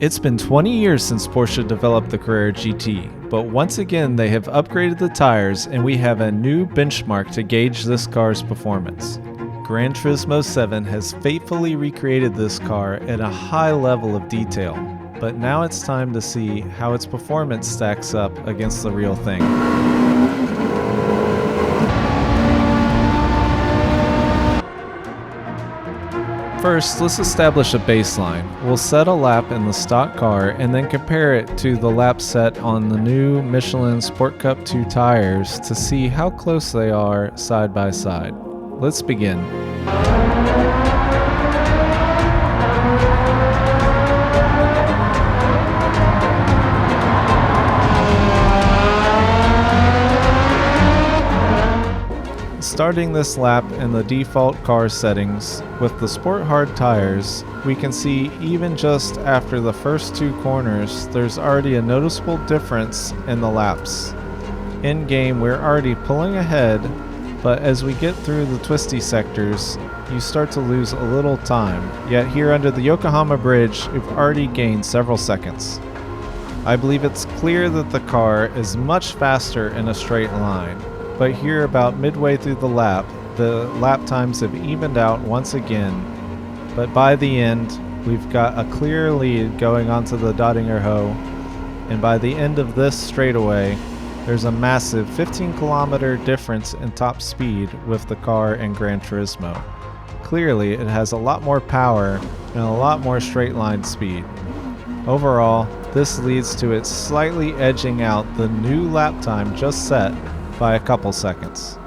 It's been 20 years since Porsche developed the Carrera GT, but once again they have upgraded the tires and we have a new benchmark to gauge this car's performance. Gran Turismo 7 has faithfully recreated this car at a high level of detail, but now it's time to see how its performance stacks up against the real thing. First, let's establish a baseline. We'll set a lap in the stock car and then compare it to the lap set on the new Michelin Sport Cup 2 tires to see how close they are side by side. Let's begin. Starting this lap in the default car settings with the Sport Hard tires, we can see even just after the first two corners, there's already a noticeable difference in the laps. In game, we're already pulling ahead, but as we get through the twisty sectors, you start to lose a little time. Yet here under the Yokohama bridge, we've already gained several seconds. I believe it's clear that the car is much faster in a straight line. But here about midway through the lap times have evened out once again. But by the end, we've got a clear lead going onto the Dottinger Hoe. And by the end of this straightaway, there's a massive 15-kilometer difference in top speed with the car and Gran Turismo. Clearly, it has a lot more power and a lot more straight line speed. Overall, this leads to it slightly edging out the new lap time just set by a couple seconds.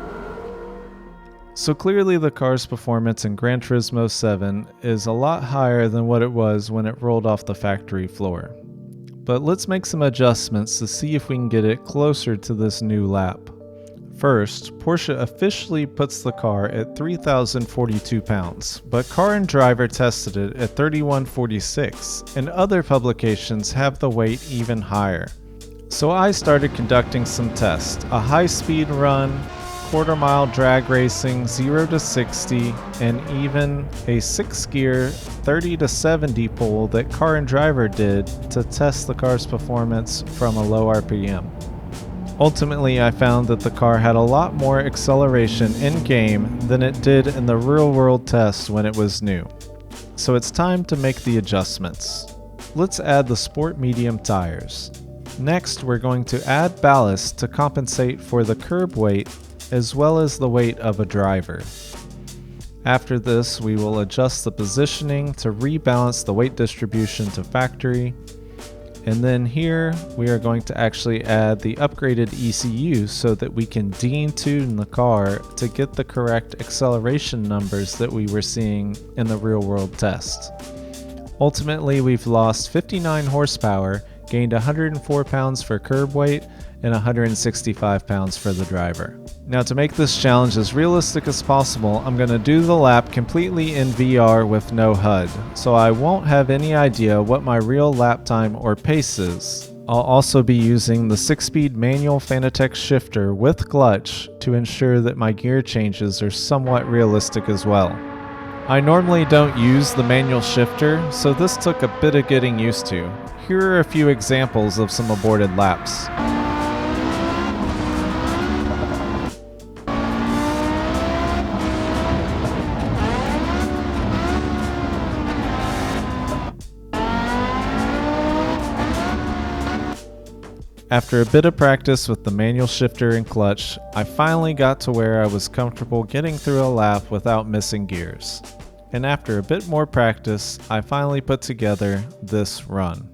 So clearly the car's performance in Gran Turismo 7 is a lot higher than what it was when it rolled off the factory floor. But let's make some adjustments to see if we can get it closer to this new lap. First, Porsche officially puts the car at 3,042 pounds, but Car and Driver tested it at 3,146, and other publications have the weight even higher. So I started conducting some tests, a high-speed run, quarter-mile drag racing, 0 to 60, and even a 6-gear 30 to 70 pull that Car and Driver did to test the car's performance from a low RPM. Ultimately, I found that the car had a lot more acceleration in-game than it did in the real-world test when it was new. So it's time to make the adjustments. Let's add the Sport Medium tires. Next, we're going to add ballast to compensate for the curb weight as well as the weight of a driver. After this, we will adjust the positioning to rebalance the weight distribution to factory. And then here, we are going to actually add the upgraded ECU so that we can detune the car to get the correct acceleration numbers that we were seeing in the real-world test. Ultimately, we've lost 59 horsepower, gained 104 pounds for curb weight, and 165 pounds for the driver. Now to make this challenge as realistic as possible, I'm going to do the lap completely in VR with no HUD, so I won't have any idea what my real lap time or pace is. I'll also be using the 6-speed manual Fanatec shifter with clutch to ensure that my gear changes are somewhat realistic as well. I normally don't use the manual shifter, so this took a bit of getting used to. Here are a few examples of some aborted laps. After a bit of practice with the manual shifter and clutch, I finally got to where I was comfortable getting through a lap without missing gears. And after a bit more practice, I finally put together this run.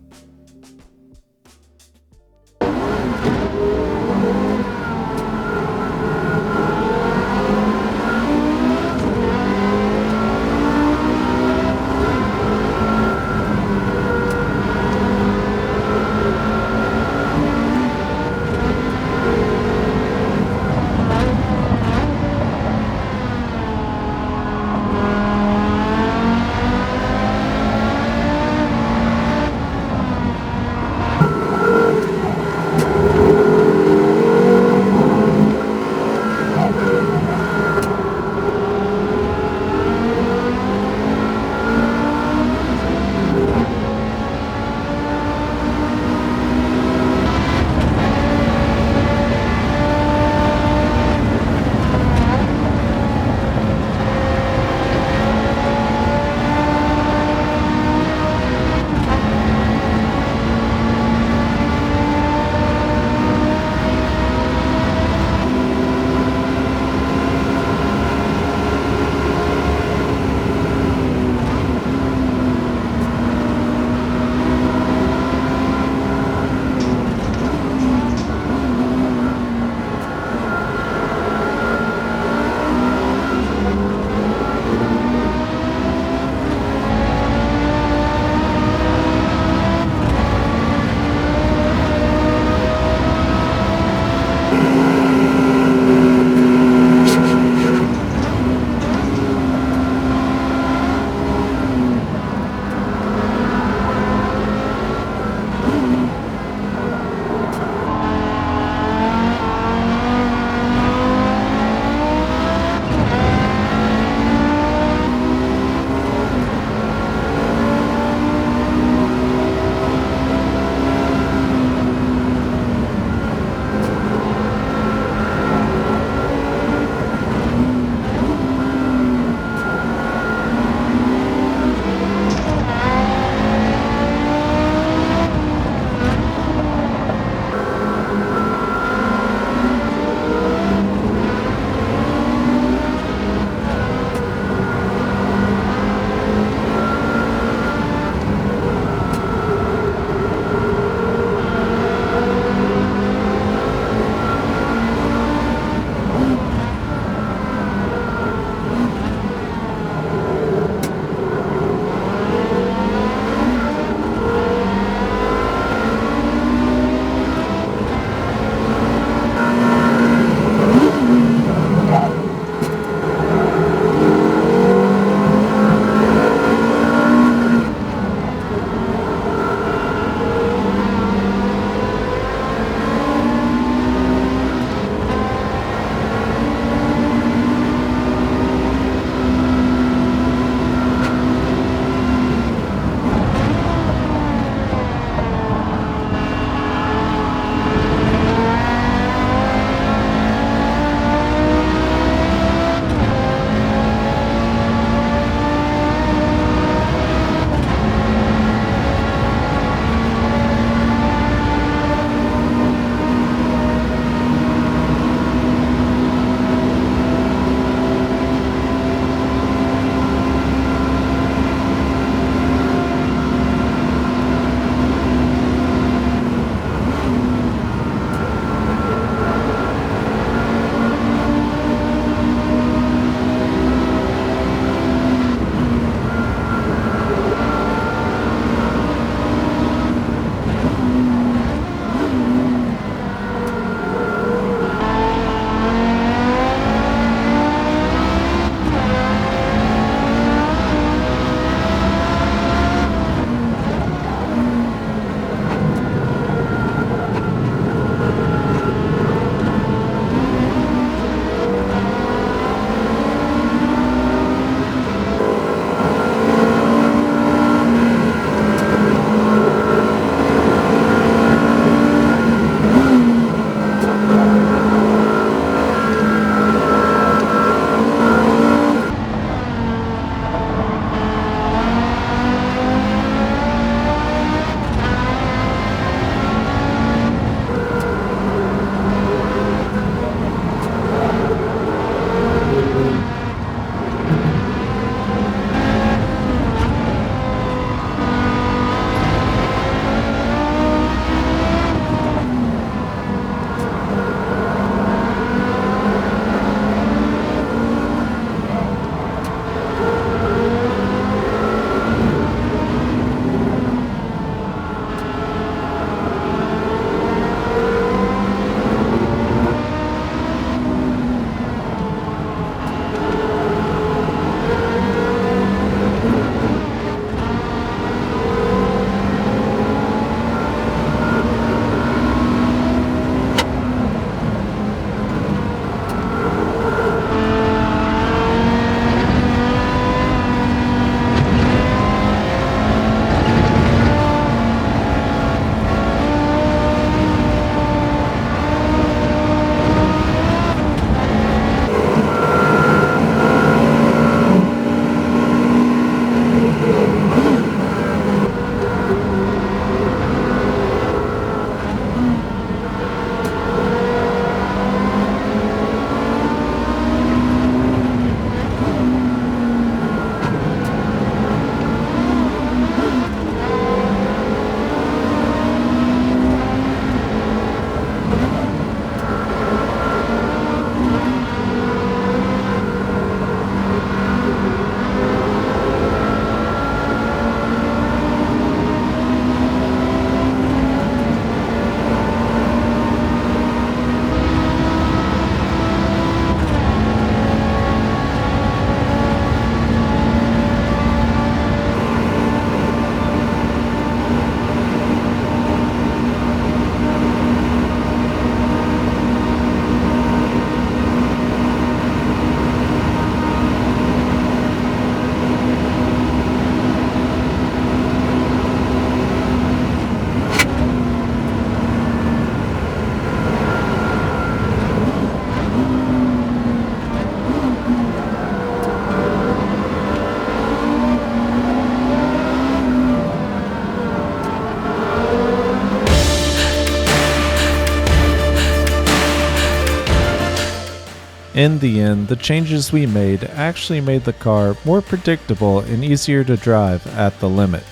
In the end, the changes we made actually made the car more predictable and easier to drive at the limit.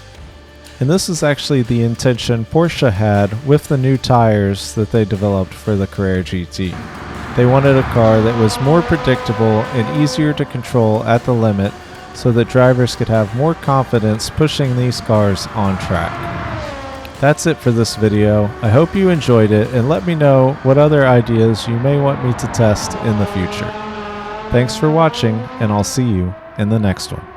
And this is actually the intention Porsche had with the new tires that they developed for the Carrera GT. They wanted a car that was more predictable and easier to control at the limit so that drivers could have more confidence pushing these cars on track. That's it for this video. I hope you enjoyed it and let me know what other ideas you may want me to test in the future. Thanks for watching, and I'll see you in the next one.